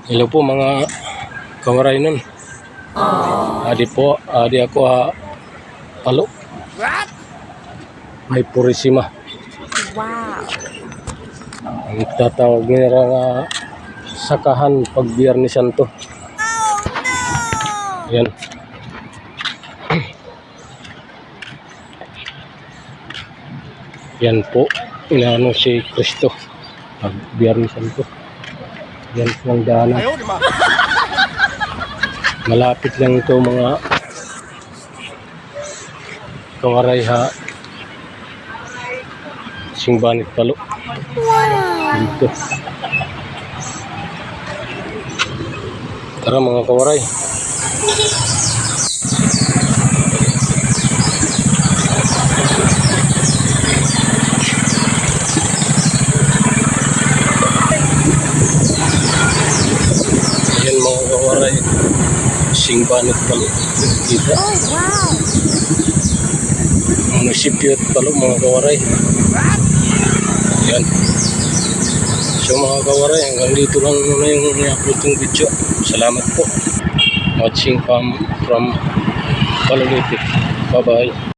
Hello po mga kawaray nun. Adi po, adi ako palo. May purisima. Wow. Ang tatawag nila nga sakahan pag Biyernes Santo. Yan. Yan po, inaano si Kristo pag Biyernes Santo. Yan po ang daanan. Malapit lang ito mga kawaray ha. Singbanit Palo. Dito. Tara mga kawaray. Ayan mga kawaray. Singbanit Palo. Dito. Oh, wow. Munisipyo Palo mga kawaray. Yan. So mga kawaray, hanggang dito lang muna yung i-upload yung video. Salamat po. Watching from Paloliti. Bye bye.